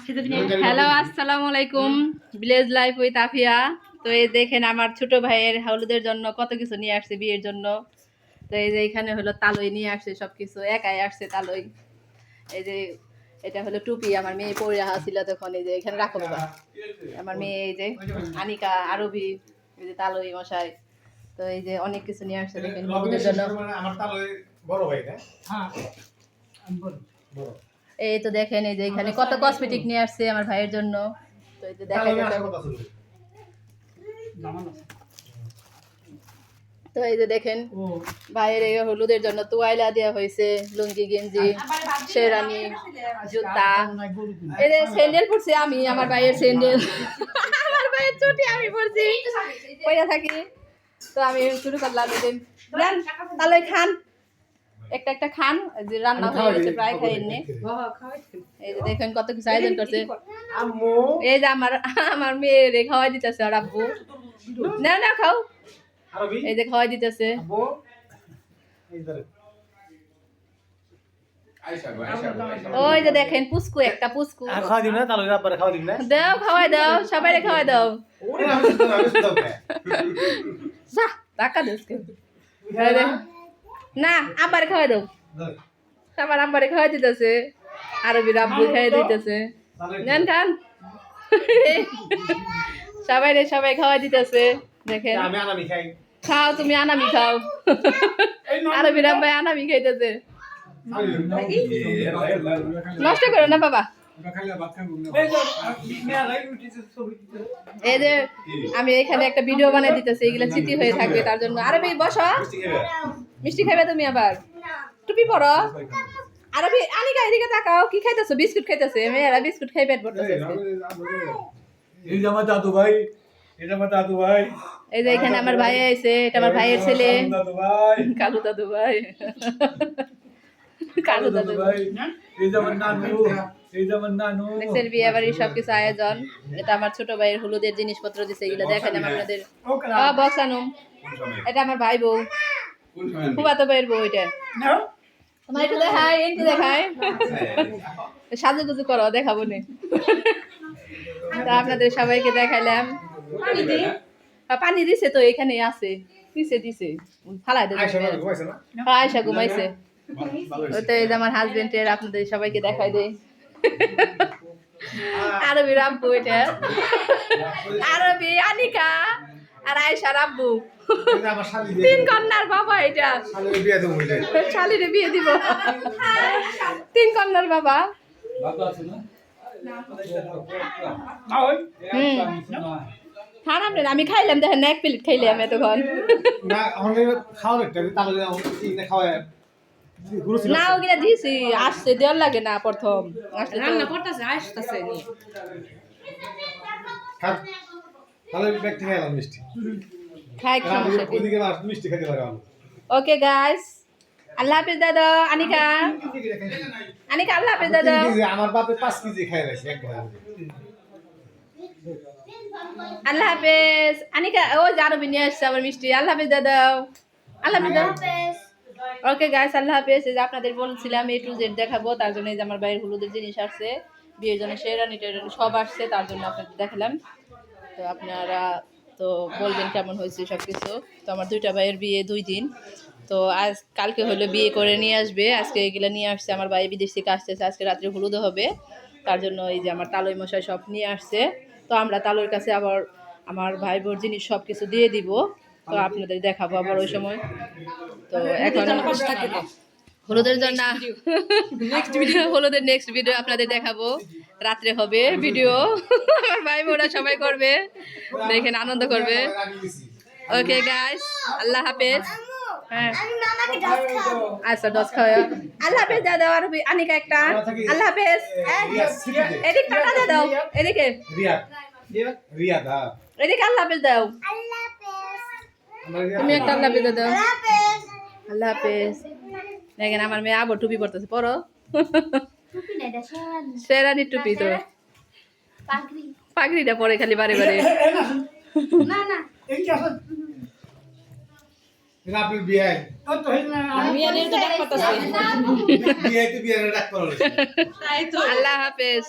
Hello আসসালামু আলাইকুম, village life with Afia. তো এই দেখেন আমার ছোট ভাইয়ের হলুদের জন্য কত কিছু নিয়ে আসছে বিয়ের জন্য। তো এই যে এখানে হলো তালই নিয়ে আসছে, সবকিছু একাই আসছে তালই। এই যে এটা হলো টুপি, আমার মেয়ে পরে আসছিল তখন। এই যে এখানে রাখো বাবা, আমার মেয়ে এই যে আনিকা আরবি, এই যে তালই মশাই। তো এই যে অনেক কিছু নিয়ে আসছে দেখেন হলুদের জন্য। আমার তালই বড় ভাই না? হ্যাঁ বড়। এই তো দেখেন এই যে এখানে কত কসমেটিক নিয়ে আসছে আমার ভাইয়ের জন্য। তো এই যে দেখা তো এই যে দেখেন ভাইয়ের এই হলুদের জন্য তোয়াইলা দেওয়া হয়েছে, লুঙ্গি গেঞ্জি শেরানি জুতা। এই যে স্যান্ডেল পরছি আমি, আমার ভাইয়ের স্যান্ডেল আমার ভাইয়ের চটি আমি পরছি, পয়সা থাকি। তো আমি শুরু করলাম এই যে তাহলে খান একটা একটা খান, যে রান্না হয়ে গেছে প্রায় খাই এনে। এই যে দেখেন কত কিছু আয়োজন করছে। এই যে আমার মেয়ে রে খাওয়াই দিতেছে আর আব্বু না না খাও, এই যে খাওয়াই দিতেছে। ওই যে দেখেন পুস্কু, একটা পুস্কু খাওয়া দিন না, তাহলে আবার খাওয়া দিন না, দাও খাওয়াই দাও, সবাইরে খাওয়াই দাও। যা টাকা দিস না, আবার খাওয়াই দাও, সবার আব্বারে খাওয়াই দিতেছে, আরবি আব্বু খাওয়াই দিতেছে। নেন খান সবাই খাওয়াই দিতেছে। দেখেন খাও, তুমি আনামি খাও, আরবি আব্বাই আনামি খাইতেছে। নষ্ট করো না বাবা। এই যে আমি এখানে একটা ভিডিও বানাই দিতেছি, এগুলা স্মৃতি হয়ে থাকবে তার জন্য। আরে ভাই বসো, মিষ্টি খাইবে তুমি? আবার টুপি পরো। আরে ভাই আনিকা এদিকে তাকাও, কি খাইতেছো? বিস্কুট খাইতেছে, মেয়েরা বিস্কুট খাই পেট ভরতেছে। এই যে আমার দাদু ভাই, এটা আমার দাদু ভাই। এই যে এখানে আমার ভাই আইছে, এটা আমার ভাইয়ের ছেলে কালু দাদু ভাই। কালু দাদু ভাই, এই যে আমার নানু, এই যে আমার নানু। দেখছেন বিয়ে বাড়ির সবকিছু আয়োজন। এটা আমার ছোট ভাইয়ের হলুদের জিনিসপত্র দিছে, এগুলো দেখেন আপনাদের। বক্স আনুম, এটা আমার ভাই বউ, ফুফাতো ভাইয়ের বউ। এটা তোমার একটু দেখাই, একটু দেখাই, সাজুগুজু করো, দেখাবো নি। তা আপনাদের সবাইকে দেখাইলাম। পানি দিছে তো, এখানে আছে, দিছে ফালাই দেবে। আয়সা ঘুমাইছে। তো এই যে আমার হাজবেন্ডের, আপনাদের সবাইকে দেখাই দেয়। আরবি আব্বু, এটা আরবি আনিকা আর আয়সা আব্বু, তিন কন্যার বাবা। এটা শালিরে বিয়ে দিব, তিন কন্যার বাবা। খারাপ, আমি খাইলাম দেখেন, এক প্লেট খাইলাম এতক্ষণ। না ওগুলা দিছি, আসছে দেওয়ার লাগে না, প্রথম রান্না করতেছে আসতেছে ওকে গাইস, আল্লাহ হাফেজ দাদা। আনিকা আনিকা আল্লাহ হাফেজ দাদা। আমার বাপে 5 কেজি খাই রাখছে একবার। আল্লাহ হাফেজ আনিকা। ও জারবি নিয়ে আসছে আবার মিষ্টি। আল্লাহ হাফেজ দাদা, আল্লাহ হাফেজ। ওকে গাইস, আল্লাহ হাফেজ। এই যে আপনাদের বলছিলাম A to Z দেখাবো, তার জন্য এই যে আমার ভাইয়ের হলুদের জিনিস আসছে, বিয়ের জন্য শেরানি টেরানি সব আসছে, তার জন্য আপনাদের দেখালাম। তো আপনারা তো বলবেন কেমন হয়েছে সব কিছু। তো আমার দুইটা ভাইয়ের বিয়ে 2 দিন, তো আজ কালকে হলো বিয়ে করে নিয়ে আসবে, আজকে এগুলো নিয়ে আসছে। আমার ভাই বিদেশ থেকে আসতেছে, আজকে রাত্রে হলুদও হবে, তার জন্য এই যে আমার তালই মশাই সব নিয়ে আসছে। তো আমরা তালুর কাছে আবার আমার ভাই বোর জিনিস সব কিছু দিয়ে দিব, তো আপনাদের দেখাবো আবার ওই সময়। তো এখন হলুদের জন্য হলুদের নেক্সট ভিডিও আপনাদের দেখাবো, রাত্রে হবে ভিডিও। আমার ভাই বোনরা সবাই করবে, দেখেন আনন্দ করবে। ওকে গাইস, আল্লাহ হাফেজ। হ্যাঁ আচ্ছা, 10 খাওয়া। আল্লাহ হাফেজ দাদা। আর আনিকা একটা আল্লাহ হাফেজ। এদিকে টাটা দাও, এদিকে এদিকে আল্লাহ হাফেজ দাও, তুমি একটা আল্লাহ হাফেজ দাও। আল্লাহ হাফেজ। দেখেন আমার মেয়ে আবার টুপি পরতেছে, পরো। শেরানি টুপি, তো পাগড়িটা পরে খালি বারে বারে। আল্লাহ হাফেজ।